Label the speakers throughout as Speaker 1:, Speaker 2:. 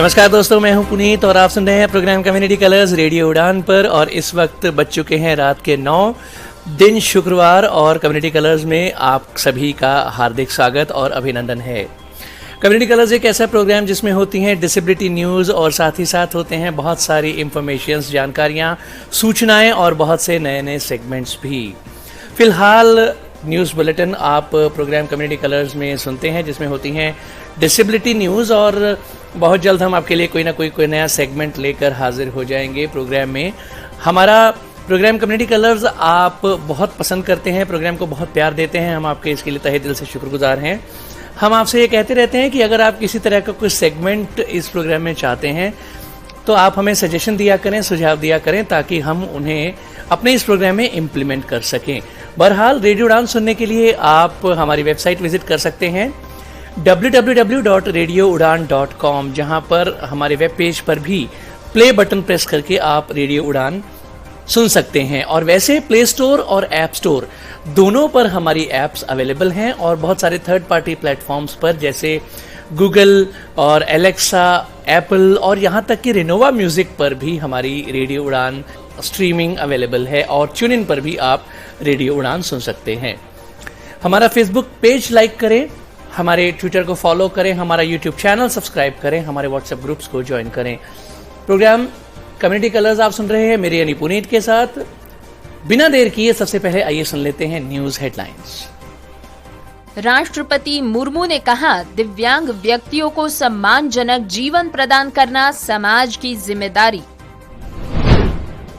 Speaker 1: नमस्कार दोस्तों, मैं हूं पुनीत और आप सुन रहे हैं प्रोग्राम कम्युनिटी कलर्स रेडियो उड़ान पर। और इस वक्त बज चुके हैं रात के 9, दिन शुक्रवार, और कम्युनिटी कलर्स में आप सभी का हार्दिक स्वागत और अभिनंदन है। कम्युनिटी कलर्स एक ऐसा प्रोग्राम जिसमें होती हैं डिसेबिलिटी न्यूज़ और साथ ही साथ होते हैं बहुत सारी इंफॉर्मेशंस, जानकारियाँ, सूचनाएँ और बहुत से नए नए सेगमेंट्स भी। फ़िलहाल न्यूज़ बुलेटिन आप प्रोग्राम कम्युनिटी कलर्स में सुनते हैं जिसमें होती हैं डिसेबिलिटी न्यूज़, और बहुत जल्द हम आपके लिए कोई ना कोई नया सेगमेंट लेकर हाजिर हो जाएंगे प्रोग्राम में। हमारा प्रोग्राम कम्युनिटी कलर्स आप बहुत पसंद करते हैं, प्रोग्राम को बहुत प्यार देते हैं, हम आपके इसके लिए तहे दिल से शुक्रगुजार हैं। हम आपसे ये कहते रहते हैं कि अगर आप किसी तरह का कोई सेगमेंट इस प्रोग्राम में चाहते हैं तो आप हमें सजेशन दिया करें, सुझाव दिया करें, ताकि हम उन्हें अपने इस प्रोग्राम में इम्प्लीमेंट कर सकें। बहरहाल रेडियो उड़ान सुनने के लिए आप हमारी वेबसाइट विजिट कर सकते हैं www.radioudan.com, जहां पर हमारे वेब पेज पर भी प्ले बटन प्रेस करके आप रेडियो उड़ान सुन सकते हैं। और वैसे प्ले स्टोर और ऐप स्टोर दोनों पर हमारी ऐप्स अवेलेबल हैं, और बहुत सारे थर्ड पार्टी प्लेटफॉर्म्स पर जैसे गूगल और एलेक्सा, एप्पल और यहाँ तक कि रिनोवा म्यूजिक पर भी हमारी रेडियो उड़ान स्ट्रीमिंग अवेलेबल है, और ट्यून इन पर भी आप रेडियो उड़ान सुन सकते हैं। हमारा फेसबुक पेज लाइक करें, हमारे ट्विटर को फॉलो करें, हमारा यूट्यूब चैनल सब्सक्राइब करें, हमारे व्हाट्सएप ग्रुप्स को ज्वाइन करें। प्रोग्राम कम्युनिटी कलर्स आप सुन रहे हैं मेरे यानी पुनीत के साथ। बिना देर किए सबसे पहले आइए सुन लेते हैं न्यूज हेडलाइंस।
Speaker 2: राष्ट्रपति मुर्मू ने कहा, दिव्यांग व्यक्तियों को सम्मानजनक जीवन प्रदान करना समाज की जिम्मेदारी।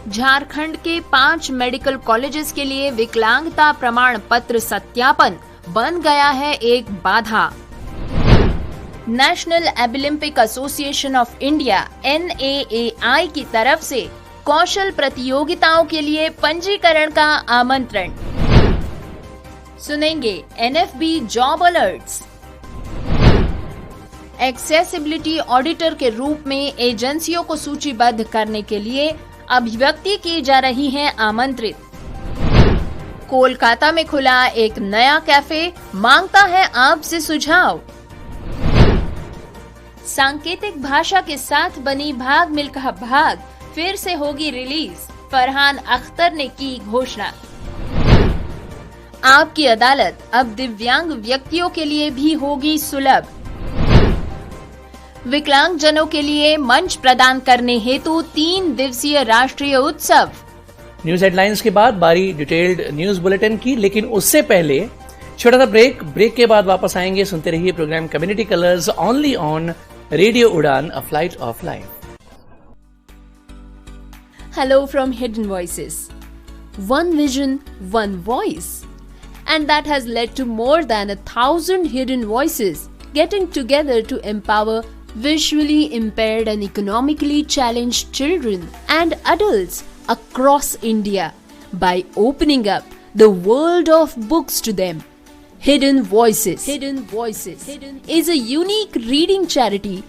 Speaker 2: झारखंड के 5 मेडिकल कॉलेजेस के लिए विकलांगता प्रमाण पत्र सत्यापन बन गया है एक बाधा। National Olympic association of India NAAI की तरफ से कौशल प्रतियोगिताओं के लिए पंजीकरण का आमंत्रण। सुनेंगे NFB job alerts. Accessibility auditor के रूप में एजेंसियों को सूचीबद्ध करने के लिए अभिव्यक्ति की जा रही है आमंत्रित। कोलकाता में खुला एक नया कैफे, मांगता है आपसे सुझाव। सांकेतिक भाषा के साथ बनी भाग मिल्खा भाग फिर से होगी रिलीज, फरहान अख्तर ने की घोषणा। आपकी अदालत अब दिव्यांग व्यक्तियों के लिए भी होगी सुलभ। विकलांग जनों के लिए मंच प्रदान करने हेतु 3 दिवसीय राष्ट्रीय उत्सव।
Speaker 1: न्यूज हेडलाइंस के बाद बारी डिटेल्ड न्यूज बुलेटिन की, लेकिन उससे पहले छोटा सा ब्रेक के बाद वापस आएंगे। सुनते रहिए programme community colours only on radio Udaan, a flight of life.
Speaker 2: Hello from Hidden Voices. One vision, one voice. And that has led to more than 1,000 hidden voices getting together to empower visually impaired and economically challenged children and adults across India by opening up the world of books to them. Hidden Voices is a unique reading charity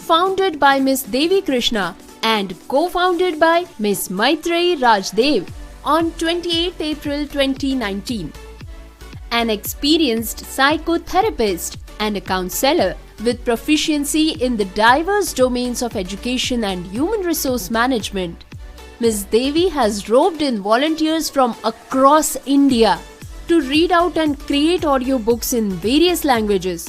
Speaker 2: founded by Miss Devi Krishna and co-founded by Miss Maitreyi Rajdev on 28th April 2019. An experienced psychotherapist and a counselor with proficiency in the diverse domains of education and human resource management, Ms. Devi has roped in volunteers from across India to read out and create audiobooks in various languages,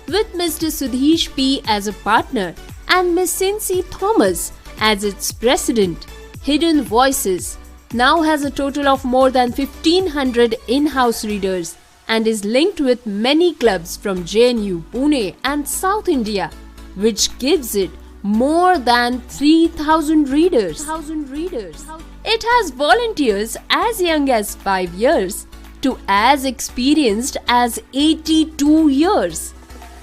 Speaker 2: with Mr. Sudhish P. as a partner and Ms. Cincy Thomas as its president. Hidden Voices now has a total of more than 1,500 in-house readers and is linked with many clubs from JNU, Pune and South India, which gives it more than 3,000 readers. It has volunteers as young as 5 years to as experienced as 82 years.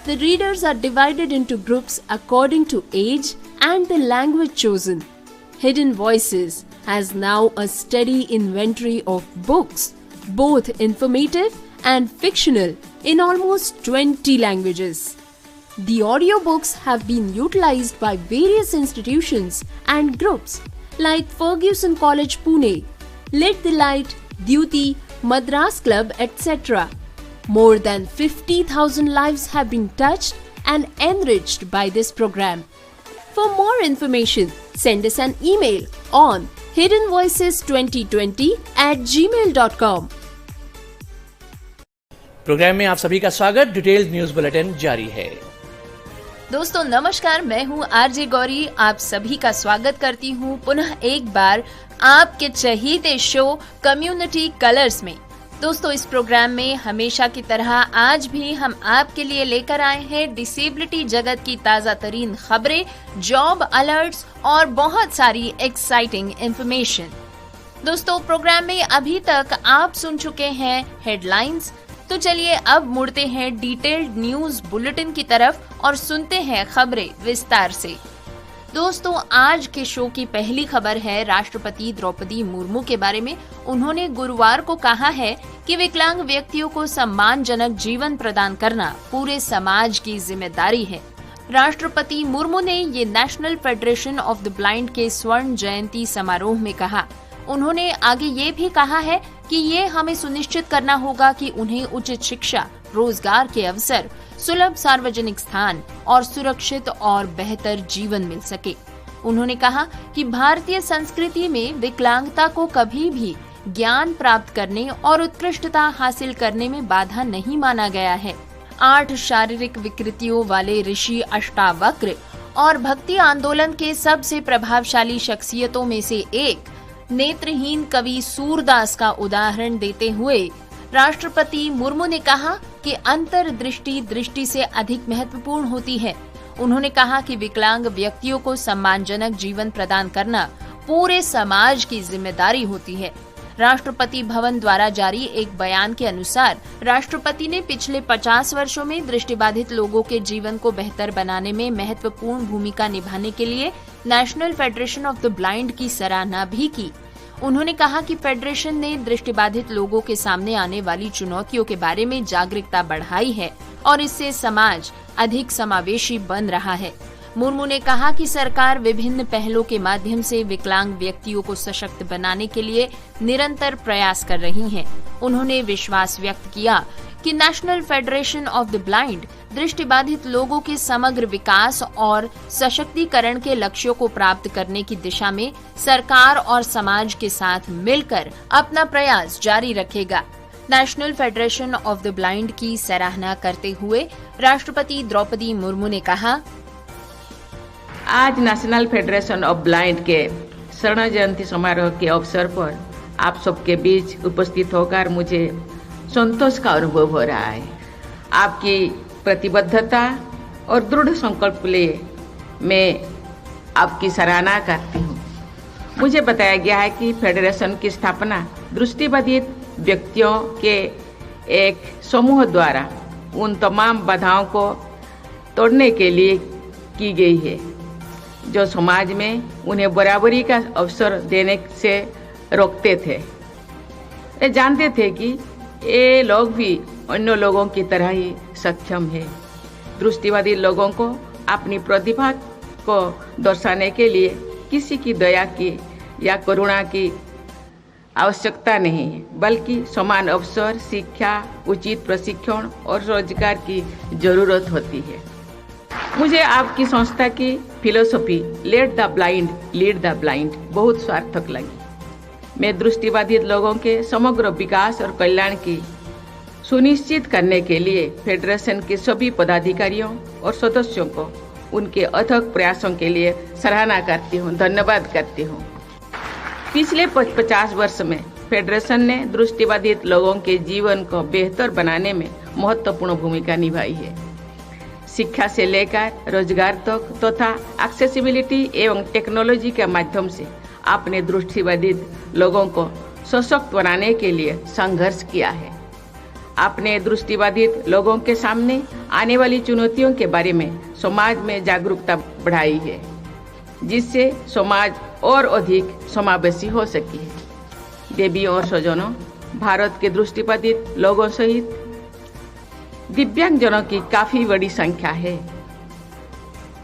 Speaker 2: The readers are divided into groups according to age and the language chosen. Hidden Voices has now a steady inventory of books, both informative and fictional, in almost 20 languages. The audiobooks have been utilized by various institutions and groups like Ferguson College Pune, Lit the Light, Duty, Madras Club, etc. More than 50,000 lives have been touched and enriched by this program. For more information, send us an email on hiddenvoices2020@gmail.com.
Speaker 1: Programme में आप सभी का स्वागत। Detailed news bulletin जारी है।
Speaker 2: दोस्तों नमस्कार, मैं हूँ आरजे गौरी। आप सभी का स्वागत करती हूँ पुनः एक बार आपके चहीते शो कम्युनिटी कलर्स में। दोस्तों इस प्रोग्राम में हमेशा की तरह आज भी हम आपके लिए लेकर आए हैं डिसेबिलिटी जगत की ताजा तरीन खबरें, जॉब अलर्ट्स और बहुत सारी एक्साइटिंग इंफॉर्मेशन। दोस्तों प्रोग्राम में अभी तक आप सुन चुके हैं हेडलाइंस, तो चलिए अब मुड़ते हैं डिटेल्ड न्यूज बुलेटिन की तरफ और सुनते हैं खबरें विस्तार से। दोस्तों आज के शो की पहली खबर है राष्ट्रपति द्रौपदी मुर्मू के बारे में। उन्होंने गुरुवार को कहा है कि विकलांग व्यक्तियों को सम्मानजनक जीवन प्रदान करना पूरे समाज की जिम्मेदारी है। राष्ट्रपति मुर्मू ने ये national federation of the blind के स्वर्ण जयंती समारोह में कहा। उन्होंने आगे ये भी कहा है कि ये हमें सुनिश्चित करना होगा कि उन्हें उचित शिक्षा, रोजगार के अवसर, सुलभ सार्वजनिक स्थान और सुरक्षित और बेहतर जीवन मिल सके। उन्होंने कहा कि भारतीय संस्कृति में विकलांगता को कभी भी ज्ञान प्राप्त करने और उत्कृष्टता हासिल करने में बाधा नहीं माना गया है। 8 शारीरिक विकृतियों वाले ऋषि अष्टावक्र और भक्ति आंदोलन के सबसे प्रभावशाली शख्सियतों में से एक नेत्रहीन कवि सूरदास का उदाहरण देते हुए राष्ट्रपति मुर्मू ने कहा कि अंतर्दृष्टि दृष्टि से अधिक महत्वपूर्ण होती है। उन्होंने कहा कि विकलांग व्यक्तियों को सम्मानजनक जीवन प्रदान करना पूरे समाज की जिम्मेदारी होती है। राष्ट्रपति भवन द्वारा जारी एक बयान के अनुसार राष्ट्रपति ने पिछले 50 वर्षों में दृष्टिबाधित लोगों के जीवन को बेहतर बनाने में महत्वपूर्ण भूमिका निभाने के लिए national federation of the blind की सराहना भी की। उन्होंने कहा कि फेडरेशन ने दृष्टिबाधित लोगों के सामने आने वाली चुनौतियों के बारे में जागरूकता बढ़ाई है और इससे समाज अधिक समावेशी बन रहा है। मुर्मू ने कहा कि सरकार विभिन्न पहलों के माध्यम से विकलांग व्यक्तियों को सशक्त बनाने के लिए निरंतर प्रयास कर रही है। उन्होंने विश्वास व्यक्त किया कि national federation of the blind दृष्टिबाधित लोगों के समग्र विकास और सशक्तिकरण के लक्ष्यों को प्राप्त करने की दिशा में सरकार और समाज के साथ मिलकर अपना प्रयास जारी रखेगा। National federation of the blind की सराहना करते हुए राष्ट्रपति द्रौपदी मुर्मू ने कहा,
Speaker 3: आज नेशनल फेडरेशन ऑफ ब्लाइंड के स्वर्ण जयंती समारोह के अवसर पर आप सबके बीच उपस्थित होकर मुझे संतोष का अनुभव हो रहा है। आपकी प्रतिबद्धता और दृढ़ संकल्प के लिए मैं आपकी सराहना करती हूँ। मुझे बताया गया है कि फेडरेशन की स्थापना दृष्टिबाधित व्यक्तियों के एक समूह द्वारा उन तमाम बाधाओं को तोड़ने के लिए की गई है जो समाज में उन्हें बराबरी का अवसर देने से रोकते थे। ये जानते थे कि ये लोग भी अन्य लोगों की तरह ही सक्षम है। दृष्टिबाधित लोगों को अपनी प्रतिभा को दर्शाने के लिए किसी की दया की या करुणा की आवश्यकता नहीं है, बल्कि समान अवसर, शिक्षा, उचित प्रशिक्षण और रोजगार की जरूरत होती है। मुझे आपकी संस्था की philosophy let the blind lead the blind बहुत सार्थक लगी। मैं दृष्टिबाधित लोगों के समग्र विकास और कल्याण की सुनिश्चित करने के लिए फेडरेशन के सभी पदाधिकारियों और सदस्यों को उनके अथक प्रयासों के लिए सराहना करती हूँ, धन्यवाद करती हूँ। पिछले 50 वर्ष में फेडरेशन ने दृष्टिबाधित लोगों के जीवन को बेहतर बनाने में महत्वपूर्ण भूमिका निभाई है। शिक्षा से लेकर रोजगार तक तथा एक्सेसिबिलिटी एवं टेक्नोलॉजी के माध्यम से आपने दृष्टिबाधित लोगों को सशक्त बनाने के लिए संघर्ष किया है। आपने दृष्टिबाधित लोगों के सामने आने वाली चुनौतियों के बारे में समाज में जागरूकता बढ़ाई है, जिससे समाज और अधिक समावेशी हो सकी है। देवियों और स्वजनों, भारत के दृष्टिबाधित लोगों सहित दिव्यांगजनों की काफी बड़ी संख्या है।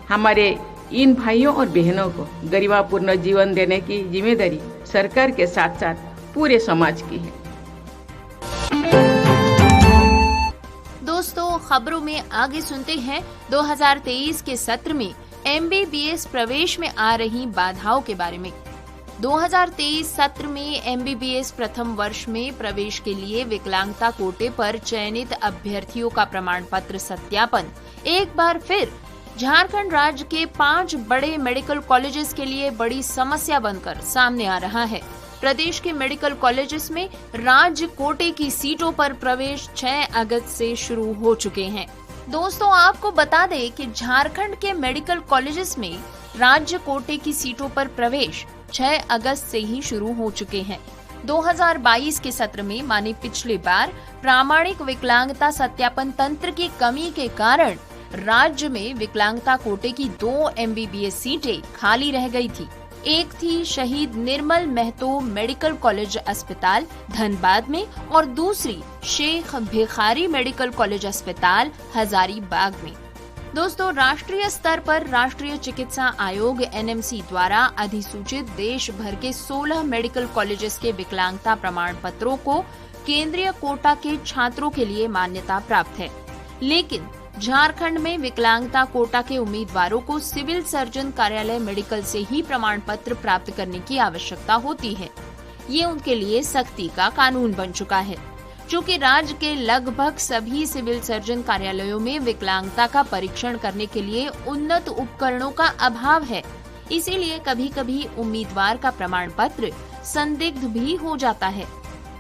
Speaker 3: हमारे इन भाइयों और बहनों को गरिमापूर्ण जीवन देने की जिम्मेदारी सरकार के साथ साथ पूरे समाज की है।
Speaker 2: दोस्तों खबरों में आगे सुनते हैं 2023 के सत्र में MBBS प्रवेश में आ रही बाधाओं के बारे में। 2023 सत्र में MBBS प्रथम वर्ष में प्रवेश के लिए विकलांगता कोटे पर चयनित अभ्यर्थियों का प्रमाण पत्र सत्यापन एक बार फिर झारखंड राज्य के 5 बड़े मेडिकल कॉलेजेस के लिए बड़ी समस्या बनकर सामने आ रहा है। प्रदेश के मेडिकल कॉलेजेस में राज्य कोटे की सीटों पर प्रवेश 6 अगस्त से शुरू हो चुके हैं। दोस्तों, आपको बता दें कि झारखंड के मेडिकल कॉलेजेस में राज्य कोटे की सीटों पर प्रवेश 6 अगस्त से ही शुरू हो चुके हैं। 2022 के सत्र में माने पिछली बार प्रामाणिक विकलांगता सत्यापन तंत्र की कमी के कारण राज्य में विकलांगता कोटे की 2 MBBS सीटें खाली रह गई थी। एक थी शहीद निर्मल महतो मेडिकल कॉलेज अस्पताल धनबाद में और दूसरी शेख भिखारी मेडिकल कॉलेज अस्पताल हजारीबाग में। दोस्तों, राष्ट्रीय स्तर पर राष्ट्रीय चिकित्सा आयोग NMC द्वारा अधिसूचित देश भर के 16 मेडिकल कॉलेजेस के विकलांगता प्रमाण पत्रों को केंद्रीय कोटा के छात्रों के लिए मान्यता प्राप्त है, लेकिन झारखंड में विकलांगता कोटा के उम्मीदवारों को सिविल सर्जन कार्यालय मेडिकल से ही प्रमाण पत्र प्राप्त करने की आवश्यकता होती है। ये उनके लिए सख्ती का कानून बन चुका है। चूँकि राज्य के लगभग सभी सिविल सर्जन कार्यालयों में विकलांगता का परीक्षण करने के लिए उन्नत उपकरणों का अभाव है, इसीलिए कभी कभी उम्मीदवार का प्रमाण पत्र संदिग्ध भी हो जाता है।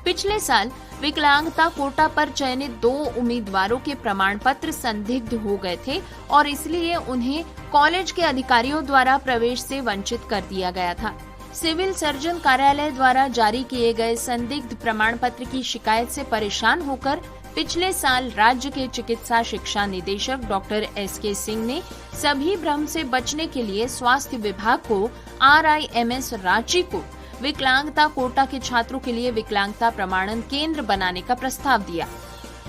Speaker 2: पिछले साल विकलांगता कोटा पर चयनित 2 उम्मीदवारों के प्रमाण पत्र संदिग्ध हो गए थे और इसलिए उन्हें कॉलेज के अधिकारियों द्वारा प्रवेश से वंचित कर दिया गया था। सिविल सर्जन कार्यालय द्वारा जारी किए गए संदिग्ध प्रमाण पत्र की शिकायत से परेशान होकर पिछले साल राज्य के चिकित्सा शिक्षा निदेशक डॉक्टर SK सिंह ने सभी भ्रम से बचने के लिए स्वास्थ्य विभाग को RIMS रांची को विकलांगता कोटा के छात्रों के लिए विकलांगता प्रमाणन केंद्र बनाने का प्रस्ताव दिया।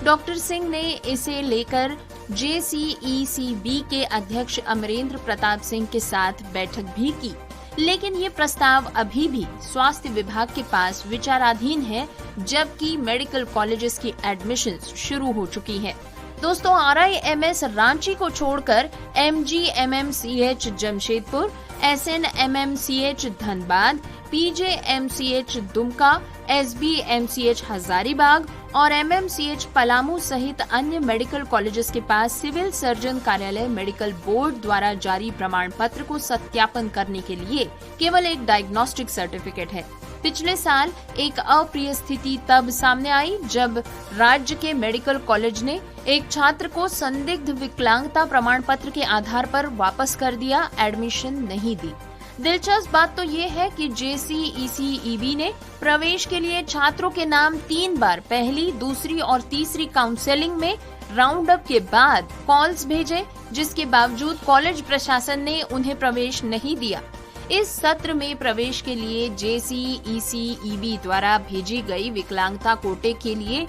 Speaker 2: डॉक्टर सिंह ने इसे लेकर JCECB के अध्यक्ष अमरेंद्र प्रताप सिंह के साथ बैठक भी की, लेकिन ये प्रस्ताव अभी भी स्वास्थ्य विभाग के पास विचाराधीन है, जबकि मेडिकल कॉलेजेस की एडमिशंस शुरू हो चुकी है। दोस्तों, RIMS रांची को छोड़कर MGMMCH Jamshedpur, SNMMCH Dhanbad, PJMCH Dumka, SBMCH Hazaribagh और MMCH पलामू सहित अन्य मेडिकल कॉलेजेस के पास सिविल सर्जन कार्यालय मेडिकल बोर्ड द्वारा जारी प्रमाण पत्र को सत्यापन करने के लिए केवल एक डायग्नोस्टिक सर्टिफिकेट है। पिछले साल एक अप्रिय स्थिति तब सामने आई जब राज्य के मेडिकल कॉलेज ने एक छात्र को संदिग्ध विकलांगता प्रमाण पत्र के आधार पर वापस कर दिया, एडमिशन नहीं दी। दिलचस्प बात तो ये है कि JCECB ने प्रवेश के लिए छात्रों के नाम 3 बार पहली, दूसरी और तीसरी काउंसलिंग में राउंड अप के बाद कॉल्स भेजे, जिसके बावजूद कॉलेज प्रशासन ने उन्हें प्रवेश नहीं दिया। इस सत्र में प्रवेश के लिए JCECB द्वारा भेजी गई विकलांगता कोटे के लिए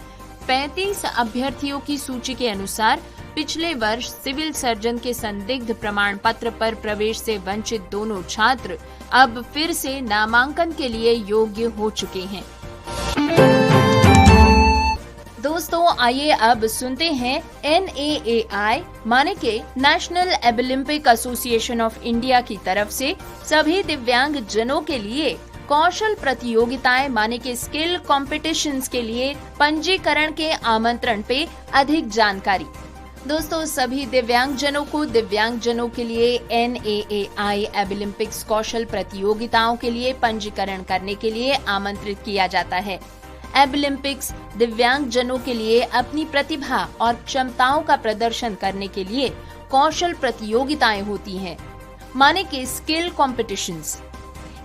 Speaker 2: 35 अभ्यर्थियों की सूची के अनुसार पिछले वर्ष सिविल सर्जन के संदिग्ध प्रमाण पत्र पर प्रवेश से वंचित दोनों छात्र अब फिर से नामांकन के लिए योग्य हो चुके हैं। दोस्तों, आइए अब सुनते हैं NAAI माने के national Abilympic association of India की तरफ से सभी दिव्यांग जनों के लिए कौशल प्रतियोगिताएं माने के स्किल कॉम्पिटिशन्स के लिए पंजीकरण के आमंत्रण पे अधिक जानकारी। दोस्तों, सभी दिव्यांगजनों को दिव्यांगजनों के लिए NAAI एबिलिम्पिक्स कौशल प्रतियोगिताओं के लिए पंजीकरण करने के लिए आमंत्रित किया जाता है। एबिलिम्पिक्स दिव्यांगजनों के लिए अपनी प्रतिभा और क्षमताओं का प्रदर्शन करने के लिए कौशल प्रतियोगिताएं होती हैं, माने के स्किल कॉम्पिटिशन्स।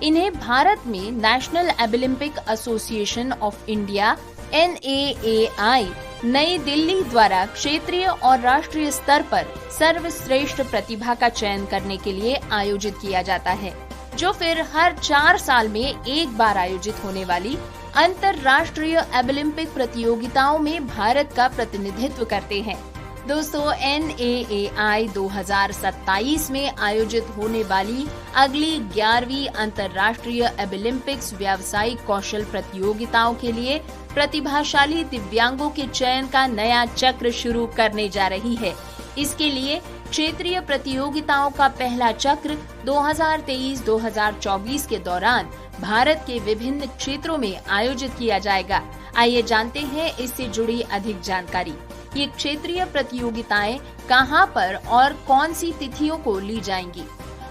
Speaker 2: इन्हें भारत में national Abilympic association of India NAAI Nai Delhi द्वारा क्षेत्रीय और राष्ट्रीय स्तर पर सर्वश्रेष्ठ प्रतिभा का चयन करने के लिए आयोजित किया जाता है, जो फिर हर 4 साल में एक बार आयोजित होने वाली अंतर्राष्ट्रीय एबिलिम्पिक प्रतियोगिताओं में भारत का प्रतिनिधित्व करते हैं। दोस्तों, NAAI 2027 में आयोजित होने वाली अगली 11वीं अंतर्राष्ट्रीय एबिलिम्पिक्स व्यावसायिक कौशल प्रतियोगिताओं के लिए प्रतिभाशाली दिव्यांगों के चयन का नया चक्र शुरू करने जा रही है। इसके लिए क्षेत्रीय प्रतियोगिताओं का पहला चक्र 2023-2024 के दौरान भारत के विभिन्न क्षेत्रों में आयोजित किया जाएगा। आइए जानते हैं इससे जुड़ी अधिक जानकारी। ये क्षेत्रीय प्रतियोगिताएं कहां पर और कौन सी तिथियों को ली जाएंगी?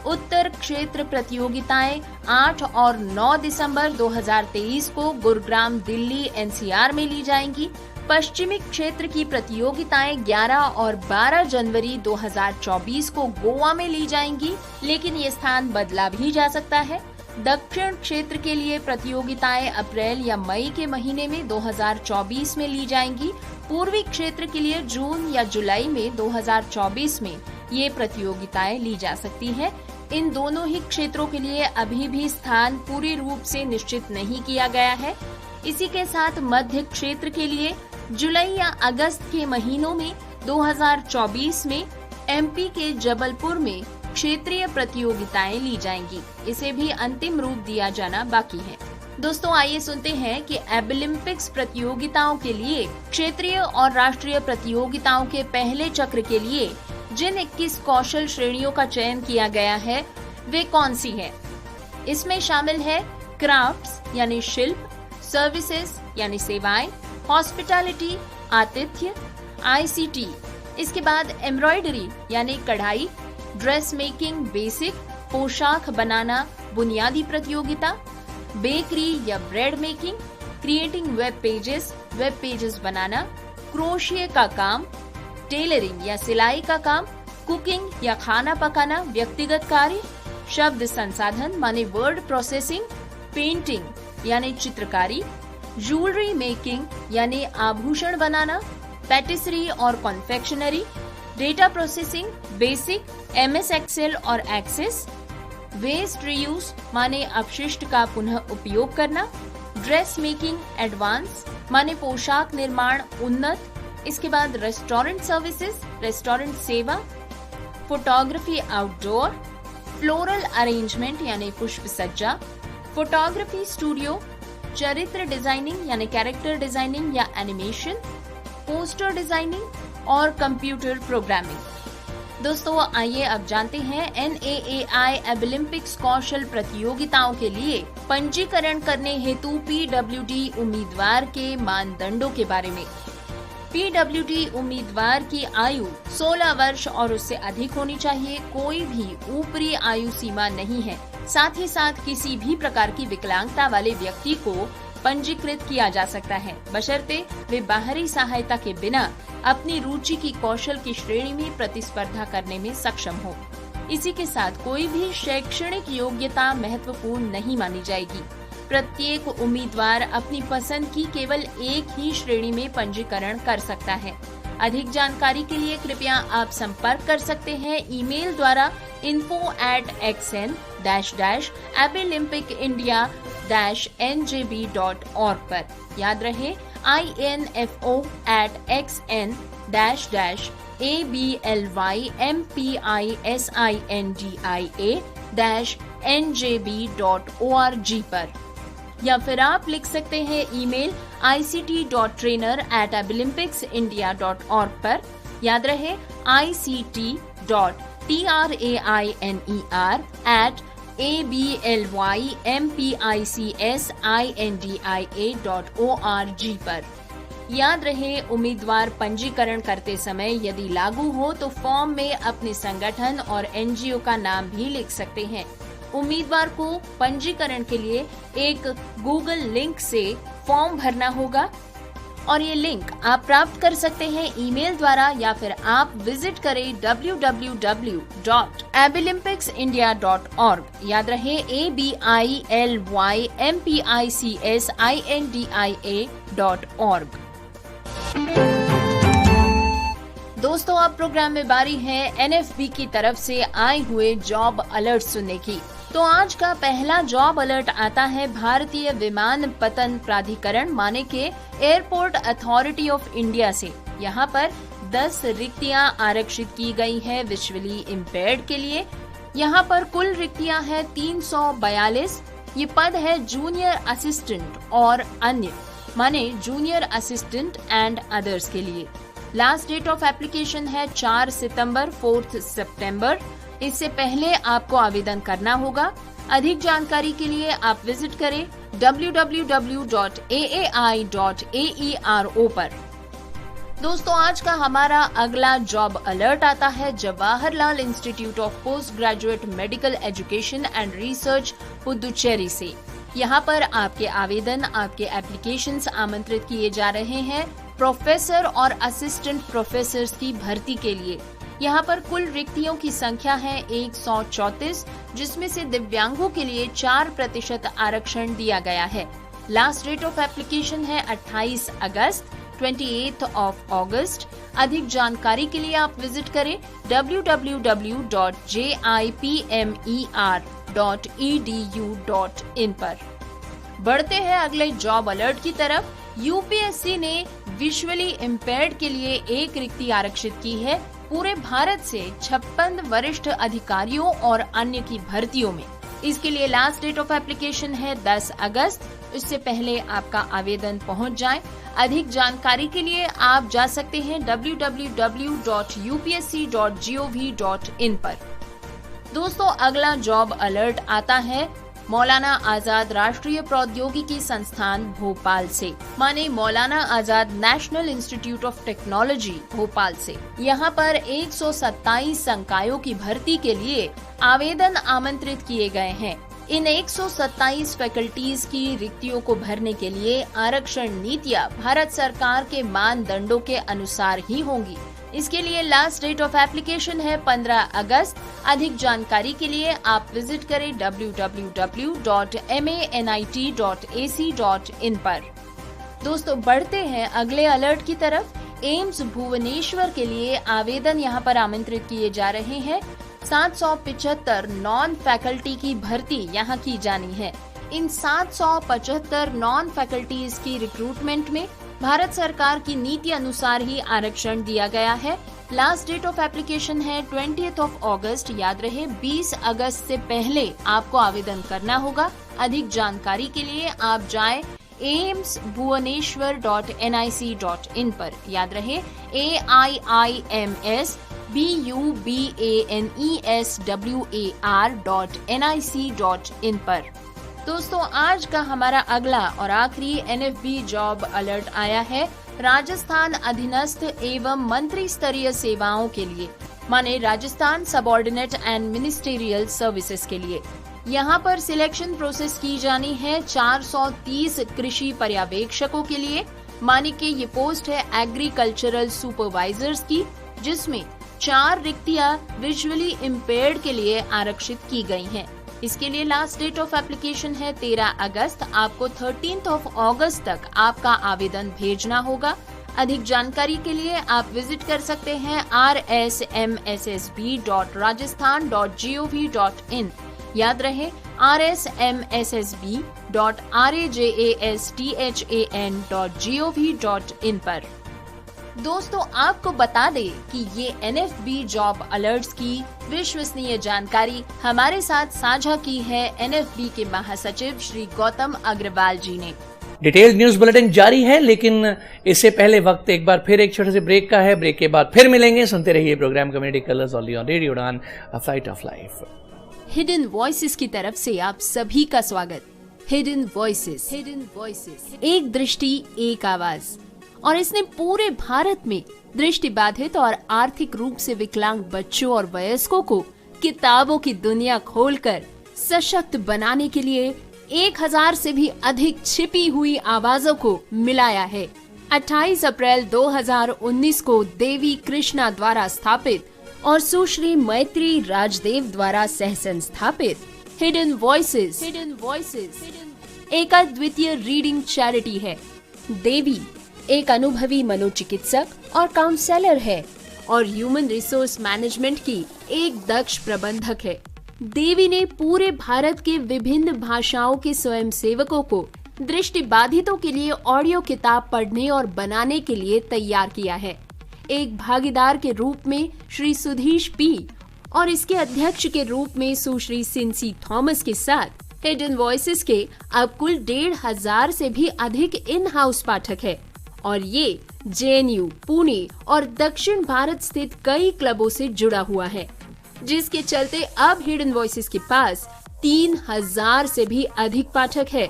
Speaker 2: उत्तर क्षेत्र प्रतियोगिताएं 8 और 9 दिसंबर 2023 को गुरुग्राम, दिल्ली, एनसीआर में ली जाएंगी। पश्चिमी क्षेत्र की प्रतियोगिताएं 11 और 12 जनवरी 2024 को गोवा में ली जाएंगी, लेकिन ये स्थान बदला भी जा सकता है। दक्षिण क्षेत्र के लिए प्रतियोगिताएं अप्रैल या मई के महीने में 2024 में ली जाएंगी। पूर्वी क्षेत्र के लिए जून या जुलाई में 2024 में ये प्रतियोगिताएं ली जा सकती हैं। इन दोनों ही क्षेत्रों के लिए अभी भी स्थान पूरी रूप से निश्चित नहीं किया गया है। इसी के साथ मध्य क्षेत्र के लिए जुलाई या अगस्त के महीनों में 2024 में एमपी के जबलपुर में क्षेत्रीय प्रतियोगिताएं ली जाएंगी। इसे भी अंतिम रूप दिया जाना बाकी है। दोस्तों, आइए सुनते हैं कि एबिलिम्पिक्स प्रतियोगिताओं के लिए क्षेत्रीय और राष्ट्रीय प्रतियोगिताओं के पहले चक्र के लिए जिन 21 कौशल श्रेणियों का चयन किया गया है वे कौन सी है। इसमें शामिल है क्राफ्ट्स यानी शिल्प, सर्विसेज यानी सेवाएं, हॉस्पिटैलिटी आतिथ्य, आईसीटी, इसके बाद एम्ब्रॉयडरी यानी कढ़ाई, ड्रेस मेकिंग बेसिक, पोशाक बनाना बुनियादी प्रतियोगिता, बेकरी या bread making, creating web pages बनाना, क्रोशिये का काम, टेलरिंग या सिलाई का काम, कुकिंग या खाना पकाना व्यक्तिगत कार्य, शब्द संसाधन माने वर्ड प्रोसेसिंग, पेंटिंग यानी चित्रकारी, ज्वेलरी मेकिंग यानी आभूषण बनाना, पैटिसरी और confectionery, data processing basic, MS Excel और एक्सेस, वेस्ट रीयूज माने अपशिष्ट का पुनः उपयोग करना, ड्रेस मेकिंग एडवांस माने पोशाक निर्माण उन्नत, इसके बाद रेस्टोरेंट सर्विसेज रेस्टोरेंट सेवा, फोटोग्राफी आउटडोर, फ्लोरल अरेंजमेंट यानी पुष्प सज्जा, फोटोग्राफी स्टूडियो, चरित्र डिजाइनिंग यानी कैरेक्टर डिजाइनिंग या एनिमेशन, पोस्टर डिजाइनिंग और कंप्यूटर प्रोग्रामिंग। दोस्तों, आइए अब जानते हैं NAAI एबिलिम्पिक्स कौशल प्रतियोगिताओं के लिए पंजीकरण करने हेतु PWD उम्मीदवार के मानदंडों के बारे में। PWD उम्मीदवार की आयु 16 वर्ष और उससे अधिक होनी चाहिए। कोई भी ऊपरी आयु सीमा नहीं है। साथ ही साथ किसी भी प्रकार की विकलांगता वाले व्यक्ति को पंजीकृत किया जा सकता है, बशर्ते वे बाहरी सहायता के बिना अपनी रुचि की कौशल की श्रेणी में प्रतिस्पर्धा करने में सक्षम हो। इसी के साथ कोई भी शैक्षणिक योग्यता महत्वपूर्ण नहीं मानी जाएगी। प्रत्येक उम्मीदवार अपनी पसंद की केवल एक ही श्रेणी में पंजीकरण कर सकता है। अधिक जानकारी के लिए कृपया आप संपर्क कर सकते हैं ईमेल द्वारा info@abilimpicIndia-njb.org पर। याद रहे info@ABLYMPISINDIA-njb.org पर, या फिर आप लिख सकते हैं ईमेल ict.trainer@abilimpicsindia.org पर। याद रहे ict.trainer@ABLYMPICSINDIA.org पर। याद रहे उम्मीदवार पंजीकरण करते समय यदि लागू हो तो फॉर्म में अपने संगठन और एनजीओ का नाम भी लिख सकते हैं। उम्मीदवार को पंजीकरण के लिए एक गूगल लिंक से फॉर्म भरना होगा और ये लिंक आप प्राप्त कर सकते हैं ईमेल द्वारा, या फिर आप विजिट करें www.abilimpicsindia.org। याद रहे ABILYMPICSINDIA.org। दोस्तों, अब प्रोग्राम में बारी है NFB की तरफ से आए हुए जॉब अलर्ट सुनने की। तो आज का पहला जॉब अलर्ट आता है भारतीय विमानपत्तन प्राधिकरण माने के एयरपोर्ट अथॉरिटी ऑफ इंडिया से। यहाँ पर 10 रिक्तियां आरक्षित की गई है विजुअली इम्पेयर्ड के लिए। यहाँ पर कुल रिक्तियां हैं 342। ये पद है जूनियर असिस्टेंट और अन्य माने जूनियर असिस्टेंट एंड अदर्स के लिए। लास्ट डेट ऑफ एप्लीकेशन है 4 सितंबर 4 सितंबर। इससे पहले आपको आवेदन करना होगा। अधिक जानकारी के लिए आप विजिट करें www.aai.aero पर। दोस्तों, आज का हमारा अगला जॉब अलर्ट आता है Jawaharlal institute of post graduate medical education and research Puducherry से। यहाँ पर आपके आवेदन, आपके एप्लीकेशंस आमंत्रित किए जा रहे हैं प्रोफेसर और असिस्टेंट प्रोफेसर्स की भर्ती के लिए। यहाँ पर कुल रिक्तियों की संख्या है 134, जिसमें से दिव्यांगों के लिए 4% आरक्षण दिया गया है। लास्ट डेट ऑफ एप्लीकेशन है 28 अगस्त 28 ऑफ अगस्त। अधिक जानकारी के लिए आप विजिट करें www.jipmer.edu.in पर। बढ़ते हैं अगले जॉब अलर्ट की तरफ। यूपीएससी ने विजुअली इम्पेयर्ड के लिए एक रिक्ति आरक्षित की है पूरे भारत से 56 वरिष्ठ अधिकारियों और अन्य की भर्तियों में। इसके लिए लास्ट डेट ऑफ एप्लीकेशन है 10 अगस्त। इससे पहले आपका आवेदन पहुंच जाए। अधिक जानकारी के लिए आप जा सकते हैं www.upsc.gov.in पर। दोस्तों, अगला जॉब अलर्ट आता है मौलाना आजाद राष्ट्रीय प्रौद्योगिकी संस्थान भोपाल से, माने Maulana Azad national institute of technology Bhopal से। यहाँ पर 127 संकायों की भर्ती के लिए आवेदन आमंत्रित किए गए हैं। इन 127 फैकल्टीज की रिक्तियों को भरने के लिए आरक्षण नीतियाँ भारत सरकार के मानदंडों के अनुसार ही होंगी। इसके लिए लास्ट डेट ऑफ एप्लीकेशन है 15 अगस्त। अधिक जानकारी के लिए आप विजिट करें www.manit.ac.in पर। दोस्तों, बढ़ते हैं अगले अलर्ट की तरफ। एम्स भुवनेश्वर के लिए आवेदन यहाँ पर आमंत्रित किए जा रहे हैं। 775 नॉन फैकल्टी की भर्ती यहाँ की जानी है। इन 775 नॉन फैकल्टीज की रिक्रूटमेंट में भारत सरकार की नीति अनुसार ही आरक्षण दिया गया है। लास्ट डेट ऑफ एप्लीकेशन है 20 ऑफ अगस्त। याद रहे 20 अगस्त से पहले आपको आवेदन करना होगा। अधिक जानकारी के लिए आप जाएं aimsbhubaneswar.nic.in पर। याद रहे AIIMSBUBANESWAR.nic.in पर। दोस्तों, आज का हमारा अगला और आखिरी एनएफबी जॉब अलर्ट आया है राजस्थान अधीनस्थ एवं मंत्री स्तरीय सेवाओं के लिए, माने Rajasthan subordinate and ministerial services के लिए। यहाँ पर सिलेक्शन प्रोसेस की जानी है 430 कृषि पर्यवेक्षकों के लिए, माने कि ये पोस्ट है एग्रीकल्चरल सुपरवाइजर्स की, जिसमें 4 रिक्तियां विजुअली इम्पेयर्ड के लिए आरक्षित की गई हैं। इसके लिए लास्ट डेट ऑफ एप्लीकेशन है 13 अगस्त। आपको 13 ऑफ अगस्त तक आपका आवेदन भेजना होगा। अधिक जानकारी के लिए आप विजिट कर सकते हैं rsmssb.rajasthan.gov.in। याद रहे rsmssb.rajasthan.gov.in पर। दोस्तों, आपको बता दें कि ये एनएफबी जॉब अलर्ट्स की विश्वसनीय जानकारी हमारे साथ साझा की है एनएफबी के महासचिव श्री गौतम अग्रवाल जी ने।
Speaker 1: डिटेल न्यूज बुलेटिन जारी है, लेकिन इससे पहले वक्त एक बार फिर एक छोटे से ब्रेक का है। ब्रेक के बाद फिर मिलेंगे। सुनते रहिए programme community colours on radio Udaan, a flight of life.
Speaker 2: Hidden voices की तरफ से आप सभी का स्वागत। हिडन वॉइसेस एक दृष्टि एक आवाज, और इसने पूरे भारत में दृष्टिबाधित और आर्थिक रूप से विकलांग बच्चों और वयस्कों को किताबों की दुनिया खोलकर सशक्त बनाने के लिए 1000 से भी अधिक छिपी हुई आवाजों को मिलाया है। 28 अप्रैल 2019 को देवी कृष्णा द्वारा स्थापित और सुश्री मैत्री राजदेव द्वारा सह संस्थापित हिडन वॉइसेस एक अद्वितीय रीडिंग चैरिटी है। देवी एक अनुभवी मनोचिकित्सक और काउंसलर है और ह्यूमन रिसोर्स मैनेजमेंट की एक दक्ष प्रबंधक है। देवी ने पूरे भारत के विभिन्न भाषाओं के स्वयंसेवकों को दृष्टिबाधितों के लिए ऑडियो किताब पढ़ने और बनाने के लिए तैयार किया है। एक भागीदार के रूप में श्री सुधीश पी और इसके अध्यक्ष के रूप में सुश्री सिंसी थॉमस के साथ हिडन वॉइसेस के अब कुल 1500 से भी अधिक इन हाउस पाठक है और ये JNU, पुणे और दक्षिण भारत स्थित कई क्लबों से जुड़ा हुआ है, जिसके चलते अब हिडन वॉइसेस के पास 3000 से भी अधिक पाठक है।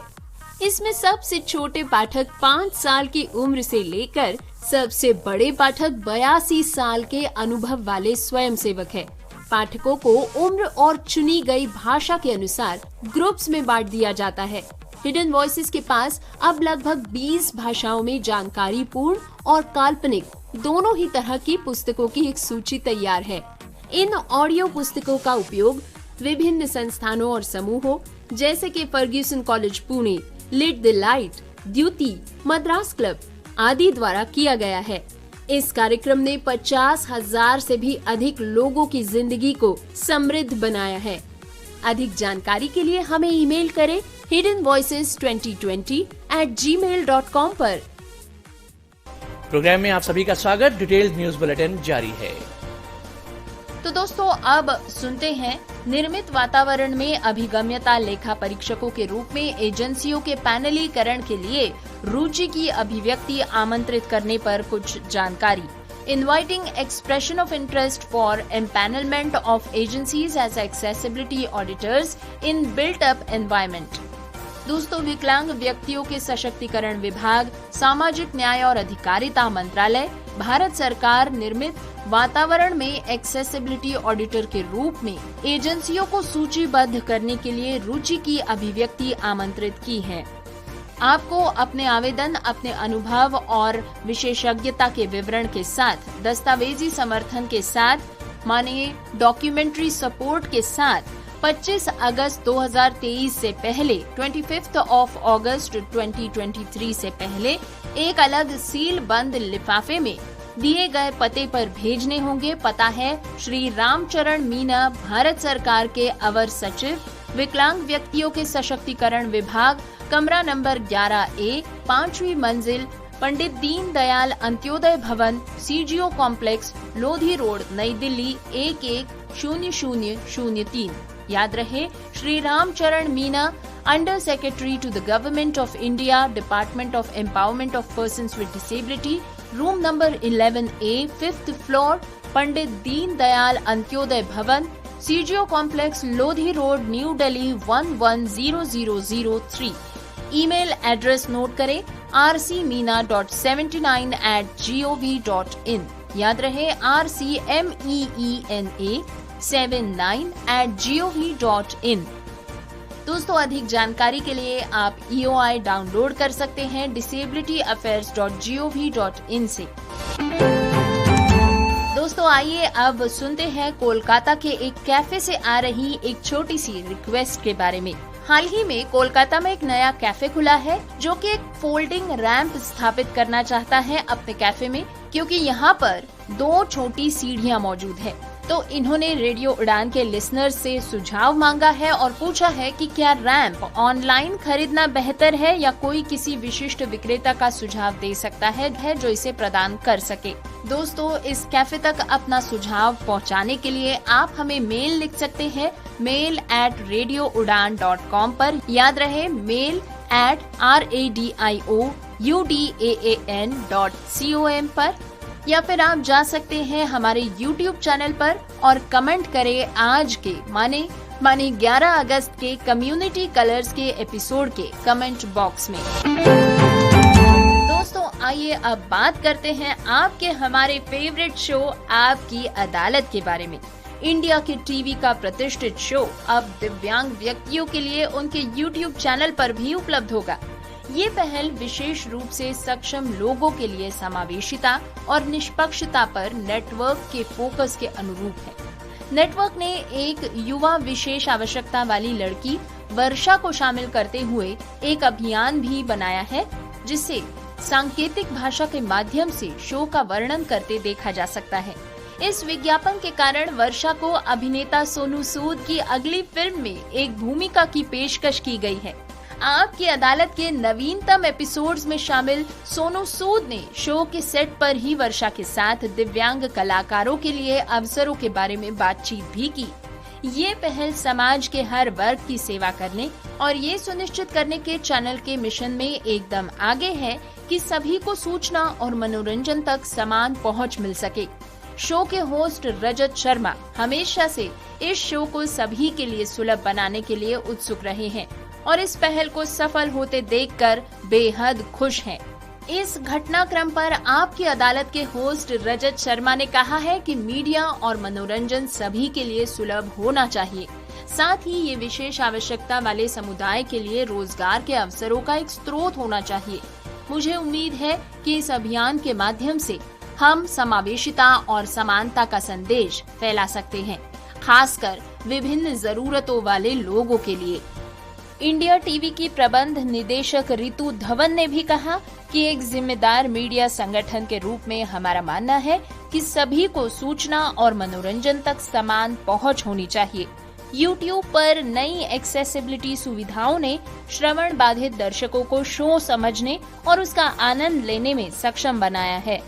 Speaker 2: इसमें सबसे छोटे पाठक 5 साल की उम्र से लेकर सबसे बड़े पाठक 82 साल के अनुभव वाले स्वयंसेवक है। पाठकों को उम्र और चुनी गई भाषा के अनुसार ग्रुप्स में बांट दिया जाता है। हिडन वॉइसेस के पास अब लगभग 20 भाषाओं में जानकारी पूर्ण और काल्पनिक दोनों ही तरह की पुस्तकों की एक सूची तैयार है। इन ऑडियो पुस्तकों का उपयोग विभिन्न संस्थानों और समूहों जैसे कि Fergusson college Pune, lit the light, Dyuti, Madras club आदि द्वारा किया गया है। इस कार्यक्रम ने 50,000 से भी अधिक लोगों की जिंदगी को समृद्ध बनाया है। अधिक जानकारी के लिए हमें ईमेल करें hiddenvoices2020@gmail.com पर।
Speaker 1: प्रोग्राम में आप सभी का स्वागत। डिटेल्ड न्यूज बुलेटिन जारी है।
Speaker 2: तो दोस्तों, अब सुनते हैं निर्मित वातावरण में अभिगम्यता लेखा परीक्षकों के रूप में एजेंसियों के पैनलीकरण के लिए रुचि की अभिव्यक्ति आमंत्रित करने पर कुछ जानकारी। Inviting expression of interest for empanelment of agencies as accessibility auditors in built-up environment। दोस्तों, विकलांग व्यक्तियों के सशक्तिकरण विभाग, सामाजिक न्याय और अधिकारिता मंत्रालय, भारत सरकार निर्मित वातावरण में एक्सेसिबिलिटी ऑडिटर के रूप में एजेंसियों को सूचीबद्ध करने के लिए रुचि की अभिव्यक्ति आमंत्रित की है। आपको अपने आवेदन, अपने अनुभव और विशेषज्ञता के विवरण के साथ, दस्तावेजी समर्थन के साथ, मानिए डॉक्यूमेंट्री सपोर्ट के साथ 25 अगस्त 2023 से पहले 25 अगस्त 2023 से पहले एक अलग सील बंद लिफाफे में दिए गए पते पर भेजने होंगे। पता है श्री रामचरण मीना, भारत सरकार के अवर सचिव, विकलांग व्यक्तियों के सशक्तिकरण विभाग, कमरा नंबर 11A, 5वीं मंजिल, पंडित Deendayal Antyodaya Bhawan, CGO complex, Lodhi road, नई दिल्ली 110003। याद रहे, Shri Ramcharan Meena, under secretary to the government of India, department of empowerment of persons with disability, room number 11A, 5th floor, Pandit Deendayal Antyodaya Bhawan, CGO complex, Lodhi road, new Delhi 110003। Email address note करें rcmeena.79@gov.in। याद रहे, rcmeena79@gov.in। दोस्तों, अधिक जानकारी के लिए आप EOI डाउनलोड कर सकते हैं disabilityaffairs.gov.in से। दोस्तों, आइए अब सुनते हैं कोलकाता के एक कैफे से आ रही एक छोटी सी रिक्वेस्ट के बारे में। हाल ही में कोलकाता में एक नया कैफे खुला है जो कि एक फोल्डिंग रैंप स्थापित करना चाहता है अपने कैफे में, क्योंकि यहाँ पर 2 छोटी सीढ़ियाँ मौजूद है। तो इन्होंने रेडियो उड़ान के लिसनर्स से सुझाव मांगा है और पूछा है कि क्या रैंप ऑनलाइन खरीदना बेहतर है या कोई किसी विशिष्ट विक्रेता का सुझाव दे सकता है जो इसे प्रदान कर सके। दोस्तों, इस कैफे तक अपना सुझाव पहुंचाने के लिए आप हमें मेल लिख सकते हैं mail@radioudan.com पर। याद रहे, mail@radioudan.com पर, या फिर आप जा सकते हैं हमारे YouTube चैनल पर और कमेंट करें आज के माने 11 अगस्त के कम्युनिटी कलर्स के एपिसोड के कमेंट बॉक्स में। दोस्तों, आइए अब बात करते हैं आपके हमारे फेवरेट शो आपकी अदालत के बारे में। इंडिया के टीवी का प्रतिष्ठित शो अब दिव्यांग व्यक्तियों के लिए उनके YouTube चैनल पर भी उपलब्ध होगा। ये पहल विशेष रूप से सक्षम लोगों के लिए समावेशिता और निष्पक्षता पर नेटवर्क के फोकस के अनुरूप है। नेटवर्क ने एक युवा विशेष आवश्यकता वाली लड़की वर्षा को शामिल करते हुए एक अभियान भी बनाया है, जिससे सांकेतिक भाषा के माध्यम से शो का वर्णन करते देखा जा सकता है। इस विज्ञापन के कारण वर्षा को अभिनेता सोनू सूद की अगली फिल्म में एक भूमिका की पेशकश की गई है। आपकी अदालत के नवीनतम एपिसोड्स में शामिल सोनू सूद ने शो के सेट पर ही वर्षा के साथ दिव्यांग कलाकारों के लिए अवसरों के बारे में बातचीत भी की। ये पहल समाज के हर वर्ग की सेवा करने और ये सुनिश्चित करने के चैनल के मिशन में एकदम आगे है कि सभी को सूचना और मनोरंजन तक समान पहुंच मिल सके। शो के होस्ट रजत शर्मा हमेशा से इस शो को सभी के लिए सुलभ बनाने के लिए उत्सुक रहे हैं और इस पहल को सफल होते देखकर बेहद खुश हैं। इस घटनाक्रम पर आपकी अदालत के होस्ट रजत शर्मा ने कहा है कि मीडिया और मनोरंजन सभी के लिए सुलभ होना चाहिए। साथ ही ये विशेष आवश्यकता वाले समुदाय के लिए रोजगार के अवसरों का एक स्रोत होना चाहिए। मुझे उम्मीद है कि इस अभियान के माध्यम से हम समावेशिता और समानता का संदेश फैला सकते हैं, खासकर विभिन्न जरूरतों वाले लोगों के लिए। इंडिया टीवी की प्रबंध निदेशक रितु धवन ने भी कहा कि एक जिम्मेदार मीडिया संगठन के रूप में हमारा मानना है कि सभी को सूचना और मनोरंजन तक समान पहुंच होनी चाहिए। YouTube पर नई एक्सेसिबिलिटी सुविधाओं ने श्रवण बाधित दर्शकों को शो समझने और उसका आनंद लेने में सक्षम बनाया है।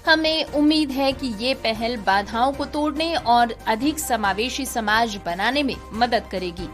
Speaker 2: हमें उम्मीद है कि ये पहल बाधाओं को तोड़ने और अधिक समावेशी समाज बनाने में मदद करेगी।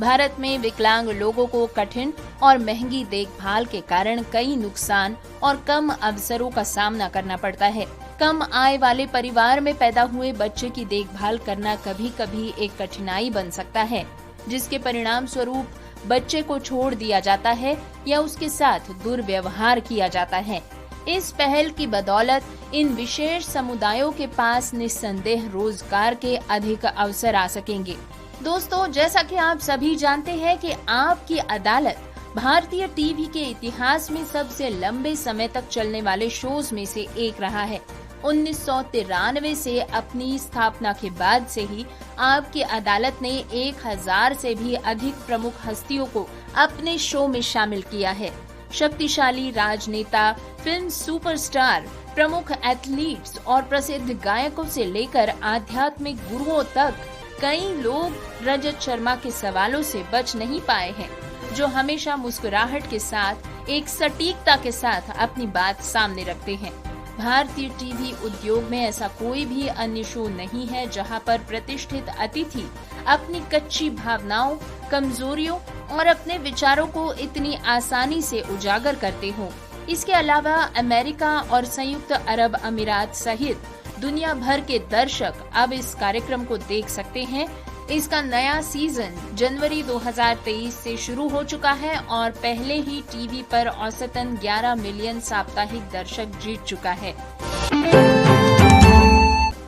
Speaker 2: भारत में विकलांग लोगों को कठिन और महंगी देखभाल के कारण कई नुकसान और कम अवसरों का सामना करना पड़ता है। कम आय वाले परिवार में पैदा हुए बच्चे की देखभाल करना कभी कभी एक कठिनाई बन सकता है, जिसके परिणाम स्वरूप बच्चे को छोड़ दिया जाता है या उसके साथ दुर्व्यवहार किया जाता है। इस पहल की बदौलत इन विशेष समुदायों के पास निस्संदेह रोजगार के अधिक अवसर आ सकेंगे। दोस्तों, जैसा कि आप सभी जानते हैं कि आपकी अदालत भारतीय टीवी के इतिहास में सबसे लंबे समय तक चलने वाले शोज में से एक रहा है। 1993 से अपनी स्थापना के बाद से ही आपकी अदालत ने 1000 से भी अधिक प्रमुख हस्तियों को अपने शो में शामिल किया है। शक्तिशाली राजनेता, फिल्म सुपरस्टार, प्रमुख एथलीट्स और प्रसिद्ध गायकों से लेकर आध्यात्मिक गुरुओं तक कई लोग रजत शर्मा के सवालों से बच नहीं पाए हैं, जो हमेशा मुस्कुराहट के साथ एक सटीकता के साथ अपनी बात सामने रखते हैं। भारतीय टीवी उद्योग में ऐसा कोई भी अन्य शो नहीं है जहां पर प्रतिष्ठित अतिथि अपनी कच्ची भावनाओं, कमजोरियों और अपने विचारों को इतनी आसानी से उजागर करते हों। इसके अलावा अमेरिका और संयुक्त अरब अमीरात सहित दुनिया भर के दर्शक अब इस कार्यक्रम को देख सकते हैं। इसका नया सीजन जनवरी 2023 से शुरू हो चुका है और पहले ही टीवी पर औसतन 11 मिलियन साप्ताहिक दर्शक जीत चुका है।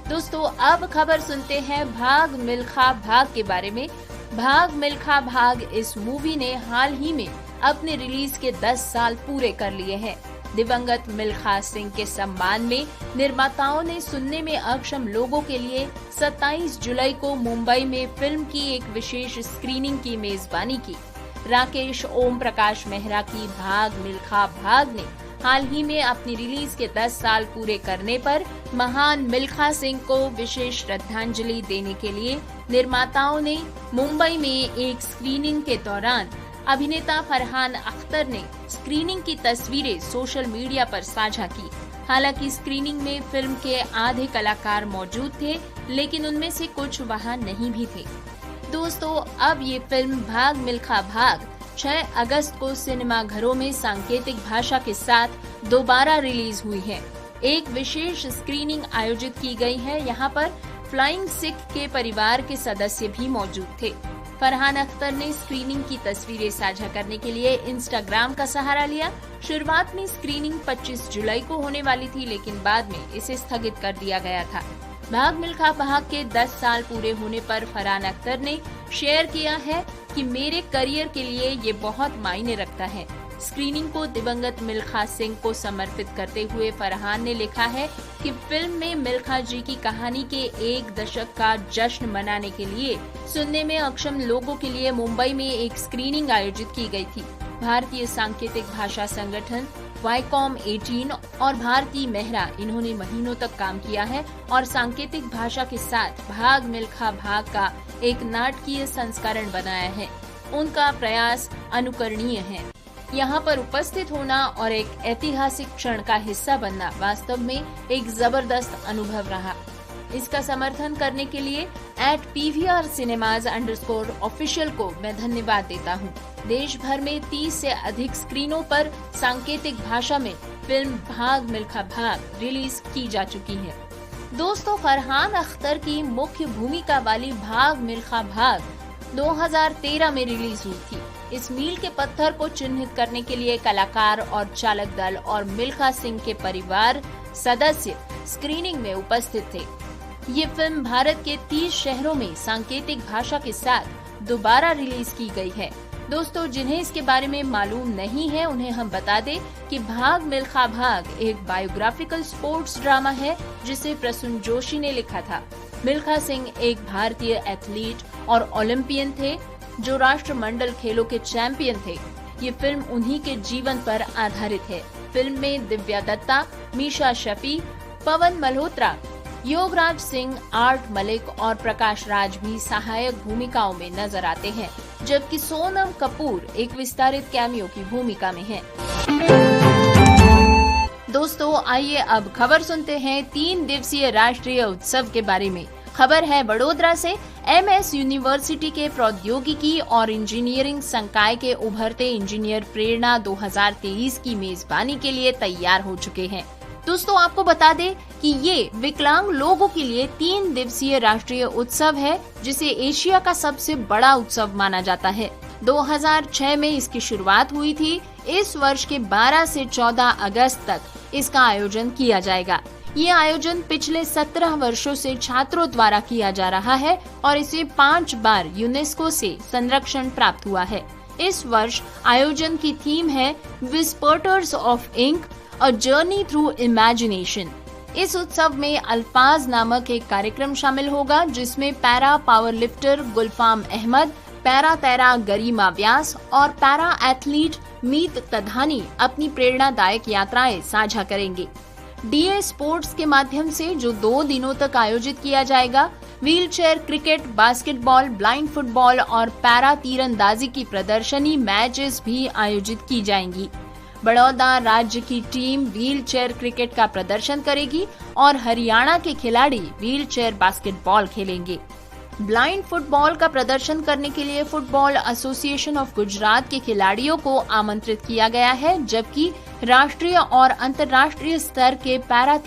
Speaker 2: दोस्तों, अब खबर सुनते हैं भाग मिल्खा भाग के बारे में। भाग मिल्खा भाग इस मूवी ने हाल ही में अपने रिलीज के 10 साल पूरे कर लिए हैं। दिवंगत मिल्खा सिंह के सम्मान में निर्माताओं ने सुनने में अक्षम लोगों के लिए 27 जुलाई को मुंबई में फिल्म की एक विशेष स्क्रीनिंग की मेजबानी की। राकेश ओम प्रकाश मेहरा की भाग मिल्खा भाग ने हाल ही में अपनी रिलीज के 10 साल पूरे करने पर महान मिल्खा सिंह को विशेष श्रद्धांजलि देने के लिए निर्माताओं ने मुंबई में एक स्क्रीनिंग के दौरान अभिनेता फरहान अख्तर ने स्क्रीनिंग की तस्वीरें सोशल मीडिया पर साझा की। हालांकि स्क्रीनिंग में फिल्म के आधे कलाकार मौजूद थे, लेकिन उनमें से कुछ वहां नहीं भी थे। दोस्तों, अब ये फिल्म भाग मिल्खा भाग 6 अगस्त को सिनेमाघरों में सांकेतिक भाषा के साथ दोबारा रिलीज हुई है। एक विशेष स्क्रीनिंग आयोजित की गई है। यहाँ पर फ्लाइंग सिख के परिवार के सदस्य भी मौजूद थे। फरहान अख्तर ने स्क्रीनिंग की तस्वीरें साझा करने के लिए इंस्टाग्राम का सहारा लिया। शुरुआत में स्क्रीनिंग 25 जुलाई को होने वाली थी, लेकिन बाद में इसे स्थगित कर दिया गया था। भाग मिल्खा भाग के 10 साल पूरे होने पर फरहान अख्तर ने शेयर किया है कि मेरे करियर के लिए ये बहुत मायने रखता है। स्क्रीनिंग को दिवंगत मिल्खा सिंह को समर्पित करते हुए फरहान ने लिखा है कि फिल्म में मिल्खा जी की कहानी के 1 दशक का जश्न मनाने के लिए सुनने में अक्षम लोगों के लिए मुंबई में एक स्क्रीनिंग आयोजित की गई थी। भारतीय सांकेतिक भाषा संगठन वाईकॉम 18 और भारती मेहरा, इन्होंने महीनों तक काम किया है और सांकेतिक भाषा के साथ भाग मिल्खा भाग का एक नाटकीय संस्करण बनाया है। उनका प्रयास अनुकरणीय है। यहाँ पर उपस्थित होना और एक ऐतिहासिक क्षण का हिस्सा बनना वास्तव में एक जबरदस्त अनुभव रहा। इसका समर्थन करने के लिए @PVRcinemas_official को मैं धन्यवाद देता हूँ। देश भर में 30 से अधिक स्क्रीनों पर सांकेतिक भाषा में फिल्म भाग मिल्खा भाग रिलीज की जा चुकी है। दोस्तों, फरहान अख्तर की मुख्य भूमिका वाली भाग मिल्खा भाग 2013 में रिलीज हुई थी। इस मील के पत्थर को चिन्हित करने के लिए कलाकार और चालक दल और मिल्खा सिंह के परिवार सदस्य स्क्रीनिंग में उपस्थित थे। ये फिल्म भारत के 30 शहरों में सांकेतिक भाषा के साथ दोबारा रिलीज की गई है। दोस्तों, जिन्हें इसके बारे में मालूम नहीं है उन्हें हम बता दें कि भाग मिल्खा भाग एक बायोग्राफिकल स्पोर्ट्स ड्रामा है जिसे प्रसून जोशी ने लिखा था। मिल्खा सिंह एक भारतीय एथलीट और ओलंपियन थे जो राष्ट्रमंडल खेलों के चैंपियन थे। ये फिल्म उन्हीं के जीवन पर आधारित है। फिल्म में दिव्या दत्ता, मीशा शफी, पवन मल्होत्रा, योगराज सिंह, आर्ट मलिक और प्रकाश राज भी सहायक भूमिकाओं में नजर आते हैं, जबकि सोनम कपूर एक विस्तारित कैमियो की भूमिका में है। दोस्तों, आइए अब खबर सुनते हैं 3 दिवसीय राष्ट्रीय उत्सव के बारे में। खबर है वडोदरा से। MS यूनिवर्सिटी के प्रौद्योगिकी और इंजीनियरिंग संकाय के उभरते इंजीनियर प्रेरणा 2023 की मेजबानी के लिए तैयार हो चुके हैं। दोस्तों, आपको बता दें कि ये विकलांग लोगों के लिए 3 दिवसीय राष्ट्रीय उत्सव है, जिसे एशिया का सबसे बड़ा उत्सव माना जाता है। 2006 में इसकी शुरुआत हुई थी। इस वर्ष के 12 से 14 अगस्त तक इसका आयोजन किया जाएगा। ये आयोजन पिछले 17 वर्षों से छात्रों द्वारा किया जा रहा है और इसे 5 बार यूनेस्को से संरक्षण प्राप्त हुआ है। इस वर्ष आयोजन की थीम है whisperers of ink, a journey through imagination. इस उत्सव में अल्फाज नामक एक कार्यक्रम शामिल होगा, जिसमें पैरा पावर लिफ्टर गुलफाम अहमद, पैरा तैरा गरिमा व्यास और पैरा एथलीट मीत तधानी अपनी प्रेरणादायक यात्राएं साझा करेंगे। DA स्पोर्ट्स के माध्यम से जो 2 दिनों तक आयोजित किया जाएगा, wheelchair cricket, basketball, blind football और पैरा तीरंदाजी की प्रदर्शनी मैचेस भी आयोजित की जाएंगी। बड़ौदा राज्य की टीम व्हीलचेयर क्रिकेट का प्रदर्शन करेगी और हरियाणा के खिलाड़ी व्हीलचेयर बास्केटबॉल खेलेंगे। ब्लाइंड फुटबॉल का प्रदर्शन करने के लिए फुटबॉल एसोसिएशन ऑफ गुजरात के खिलाड़ियों को आमंत्रित किया गया है, जबकि राष्ट्रीय और अंतर्राष्ट्रीय स्तर के पैरा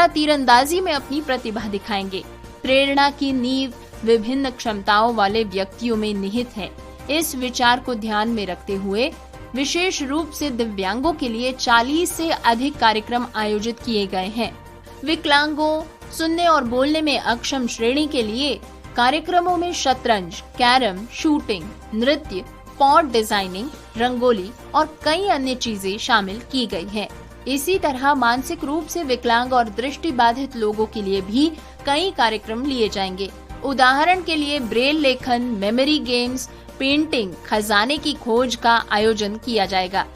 Speaker 2: तीरंदाजी में अपनी प्रतिभा दिखाएंगे। प्रेरणा की नींव विभिन्न क्षमताओं वाले व्यक्तियों में निहित है। इस विचार को ध्यान में रखते हुए विशेष रूप से दिव्यांगों के लिए 40 से अधिक कार्यक्रम आयोजित किए गए हैं। विकलांगों, सुनने और बोलने में अक्षम श्रेणी के लिए कार्यक्रमों में शतरंज, कैरम, शूटिंग, नृत्य, पॉट डिजाइनिंग, रंगोली और कई अन्य चीजें शामिल की गई हैं। इसी तरह मानसिक रूप से विकलांग और दृष्टि बाधित लोगों के लिए भी कई कार्यक्रम लिए जाएंगे। उदाहरण के लिए ब्रेल लेखन, मेमोरी गेम्स, पेंटिंग, खजाने की खोज का आयोजन किया जाएगा।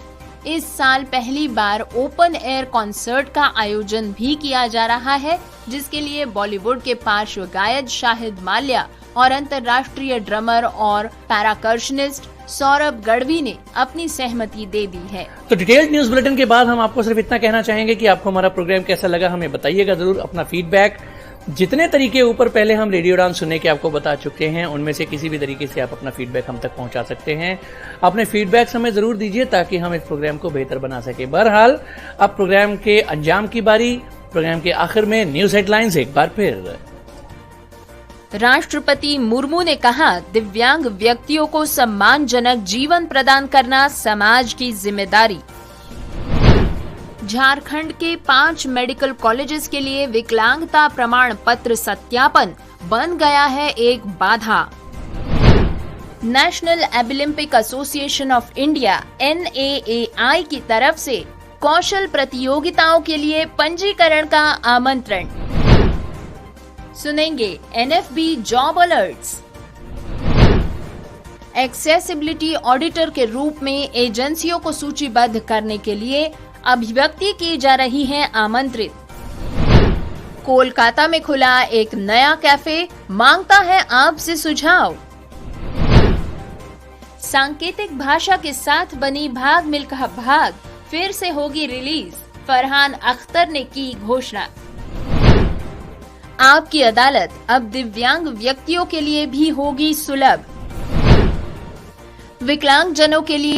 Speaker 2: इस साल पहली बार ओपन एयर कॉन्सर्ट का आयोजन भी किया जा रहा है, जिसके लिए बॉलीवुड के पार्श्व गायक शाहिद माल्या और अंतर्राष्ट्रीय ड्रमर और पैराकर्शनिस्ट सौरभ गढ़वी ने अपनी सहमति दे दी है।
Speaker 1: तो डिटेल्ड न्यूज बुलेटिन के बाद हम आपको सिर्फ इतना कहना चाहेंगे कि आपको हमारा प्रोग्राम कैसा लगा, हमें बताइएगा जरूर अपना फीडबैक। जितने तरीके ऊपर पहले हम रेडियो उड़ान सुनने के आपको बता चुके हैं, उनमें से किसी भी तरीके से आप अपना फीडबैक हम तक पहुंचा सकते हैं। अपने फीडबैक हमें जरूर दीजिए ताकि हम इस प्रोग्राम को बेहतर बना सके। बहरहाल अब प्रोग्राम के अंजाम की बारी। प्रोग्राम के आखिर में न्यूज हेडलाइंस एक बार फिर।
Speaker 2: राष्ट्रपति मुर्मू ने कहा, दिव्यांग व्यक्तियों को सम्मानजनक जीवन प्रदान करना समाज की जिम्मेदारी। झारखंड के 5 मेडिकल कॉलेजेस के लिए विकलांगता प्रमाण पत्र सत्यापन बन गया है एक बाधा। National Olympic association of India NAAI की तरफ से कौशल प्रतियोगिताओं के लिए पंजीकरण का आमंत्रण। सुनेंगे NFB job alerts. Accessibility auditor के रूप में एजेंसियों को सूचीबद्ध करने के लिए अभिव्यक्ति की जा रही है आमंत्रित। कोलकाता में खुला एक नया कैफे, मांगता है आपसे सुझाव। सांकेतिक भाषा के साथ बनी भाग मिल्खा भाग फिर से होगी रिलीज, फरहान अख्तर ने की घोषणा। आपकी अदालत अब दिव्यांग व्यक्तियों के लिए भी होगी सुलभ। विकलांग जनों के लिए